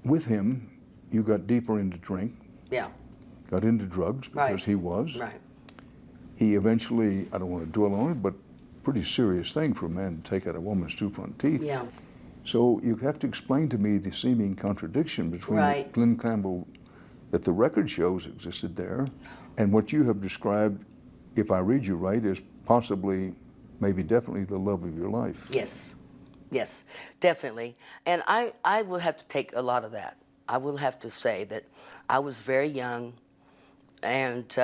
with him, you got deeper into drink. Yeah. Got into drugs because he was. Right. He eventually, I don't want to dwell on it, but pretty serious thing for a man to take out a woman's two front teeth. Yeah. So you have to explain to me the seeming contradiction between Glen Campbell that the record shows existed there and what you have described, if I read you right, is possibly, maybe definitely the love of your life. Yes. Yes, definitely. And I will have to take a lot of that. I will have to say that I was very young and,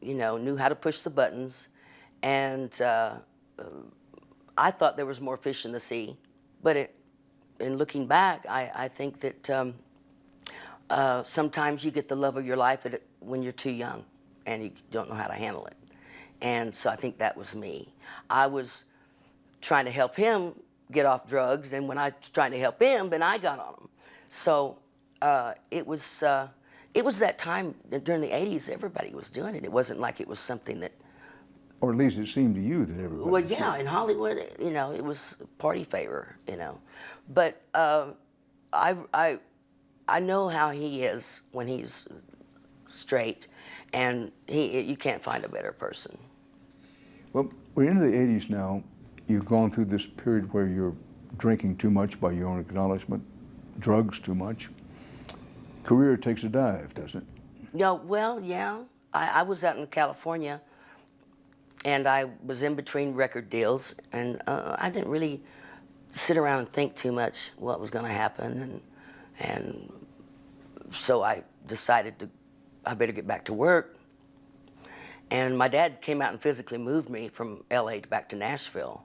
you know, knew how to push the buttons. And I thought there was more fish in the sea. But in looking back, I think that sometimes you get the love of your life when you're too young and you don't know how to handle it. And so I think that was me. I was trying to help him get off drugs, and when I was trying to help him, then I got on him. So it was that time during the 80s, everybody was doing it. It wasn't like it was something that... Or at least it seemed to you that everybody... Well, yeah, in Hollywood, you know, it was party favor, you know. But I know how he is when he's straight, and you can't find a better person. Well, we're into the 80s now. You've gone through this period where you're drinking too much by your own acknowledgement, drugs too much. Career takes a dive, doesn't it? No, well, yeah. I was out in California, and I was in between record deals, and I didn't really sit around and think too much what was going to happen, and so I decided I better get back to work. And my dad came out and physically moved me from LA back to Nashville.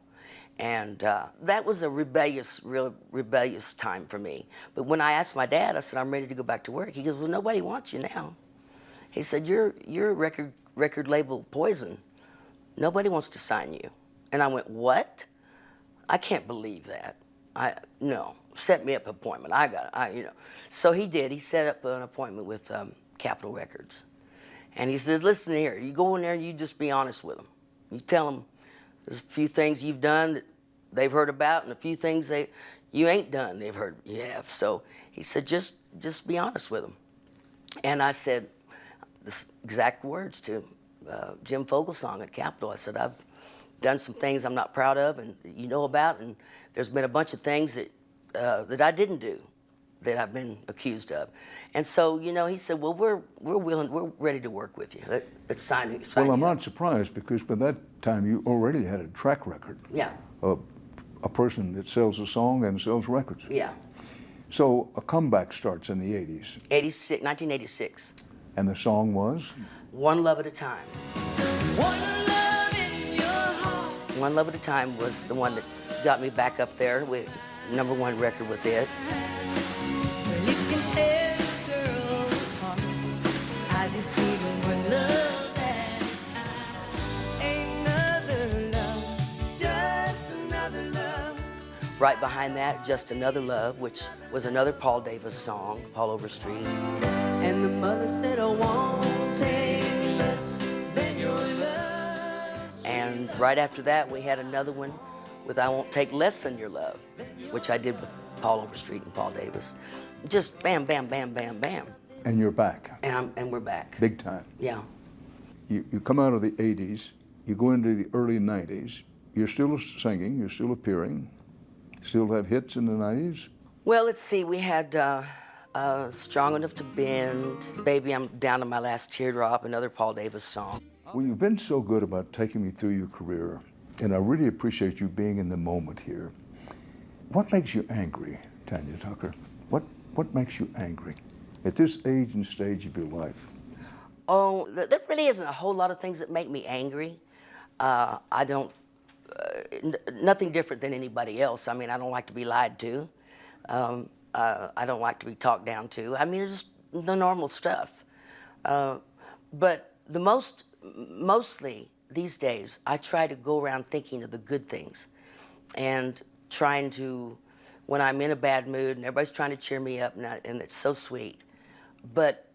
And that was a real rebellious time for me. But when I asked my dad, I said, I'm ready to go back to work. He goes, well, nobody wants you now. He said, you're record label poison. Nobody wants to sign you. And I went, what? I can't believe that. No, set me up an appointment. You know. So he did. He set up an appointment with Capitol Records. And he said, listen here, you go in there and you just be honest with them. You tell them there's a few things you've done that they've heard about, and a few things you ain't done they've heard you have. So he said, just be honest with them. And I said the exact words to Jim Fogelsong at Capitol. I said, I've done some things I'm not proud of and you know about, and there's been a bunch of things that I didn't do that I've been accused of. And so, you know, he said, well, we're ready to work with you. Let's sign you. Well, I'm not surprised, because by that time you already had a track record. Yeah. A person that sells a song and sells records. Yeah. So a comeback starts in the 80s. 1986. And the song was? One Love at a Time. One love in your heart. One Love at a Time was the one that got me back up there with #1 record with it. You can tell a girl apart. I just need one love at a time. Another love, just another love. Right behind that, Just Another Love, which was another Paul Davis song, Paul Overstreet. And the mother said, I won't take less than your love. And right after that, we had another one with I Won't Take Less Than Your Love, which I did with Paul Overstreet and Paul Davis. Just bam, bam, bam, bam, bam. And you're back. And we're back. Big time. Yeah. You come out of the 80s, you go into the early 90s, you're still singing, you're still appearing, still have hits in the 90s? Well, let's see, we had Strong Enough to Bend, Baby I'm Down to My Last Teardrop, another Paul Davis song. Well, you've been so good about taking me through your career, and I really appreciate you being in the moment here. What makes you angry, Tanya Tucker? What makes you angry at this age and stage of your life? Oh, there really isn't a whole lot of things that make me angry. I don't, nothing different than anybody else. I mean, I don't like to be lied to. I don't like to be talked down to. I mean, it's just the normal stuff. But mostly these days, I try to go around thinking of the good things and trying to, when I'm in a bad mood and everybody's trying to cheer me up, and it's so sweet. But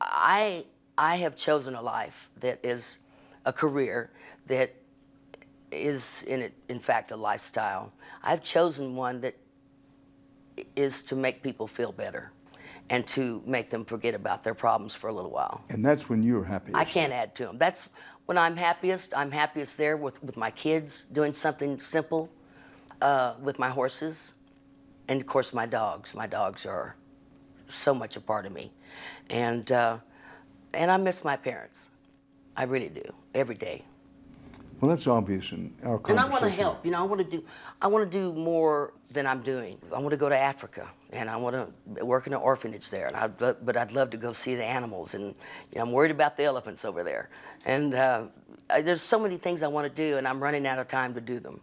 I have chosen a life that is a career that is, in fact, a lifestyle. I've chosen one that is to make people feel better. and to make them forget about their problems for a little while. And that's when you're happiest. I can't add to them. That's when I'm happiest. I'm happiest there with my kids, doing something simple, with my horses, and of course my dogs. My dogs are so much a part of me. And I miss my parents. I really do, every day. Well, that's obvious in our conversation. And I want to help. You know, I want to do more than I'm doing. I want to go to Africa, and I want to work in an orphanage there. But I'd love to go see the animals, and you know, I'm worried about the elephants over there. And there's so many things I want to do, and I'm running out of time to do them,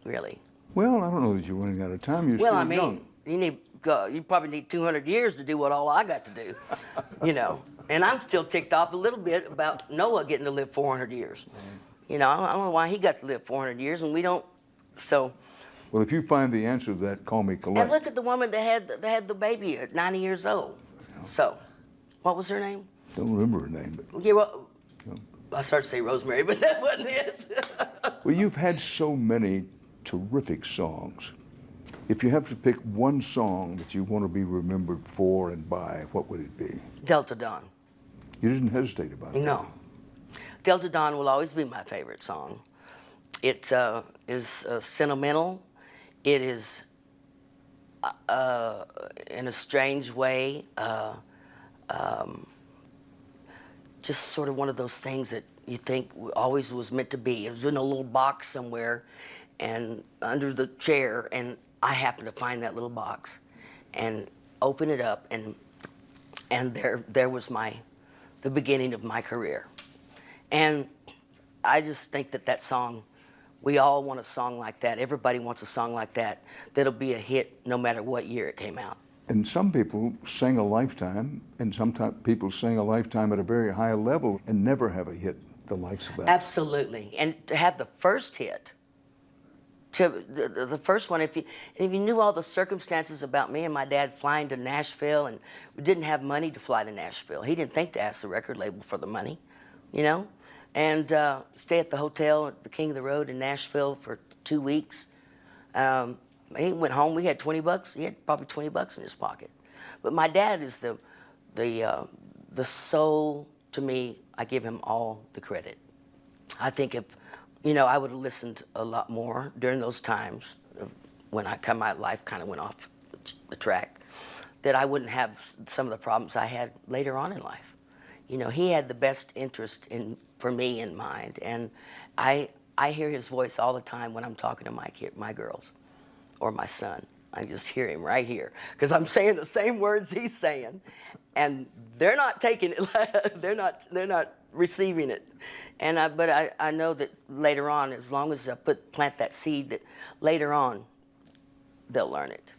really. Well, I don't know that you're running out of time. You're still young. You probably need 200 years to do what all I got to do, you know. And I'm still ticked off a little bit about Noah getting to live 400 years. You know, I don't know why he got to live 400 years and we don't. So. Well, if you find the answer to that, call me collect. And look at the woman that had the baby at 90 years old. Yeah. So, what was her name? Don't remember her name, but. Yeah, well, I started to say Rosemary, but that wasn't it. Well, you've had so many terrific songs. If you have to pick one song that you want to be remembered for and by, what would it be? Delta Dawn. You didn't hesitate about it? No. Delta Dawn will always be my favorite song. It is sentimental. It is, in a strange way, just sort of one of those things that you think always was meant to be. It was in a little box somewhere and under the chair, and I happened to find that little box and open it up, and there was the beginning of my career. And I just think that song, we all want a song like that. Everybody wants a song like that that'll be a hit no matter what year it came out. And some people sing a lifetime, and sometimes people sing a lifetime at a very high level and never have a hit the likes of that. Absolutely. And to have the first hit, the first one, if you knew all the circumstances about me and my dad flying to Nashville, and we didn't have money to fly to Nashville. He didn't think to ask the record label for the money, you know? And stay at the hotel at the King of the Road in Nashville for 2 weeks. He went home, we had $20. He had probably $20 in his pocket. But my dad is the soul to me. I give him all the credit. I think if, you know, I would have listened a lot more during those times when my life kind of went off the track, that I wouldn't have some of the problems I had later on in life. You know, he had the best interest for me in mind, and I hear his voice all the time when I'm talking to my girls or my son. I just hear him right here because I'm saying the same words he's saying, and they're not taking it. They're not receiving it. And but I know that later on, as long as I plant that seed, that later on they'll learn it.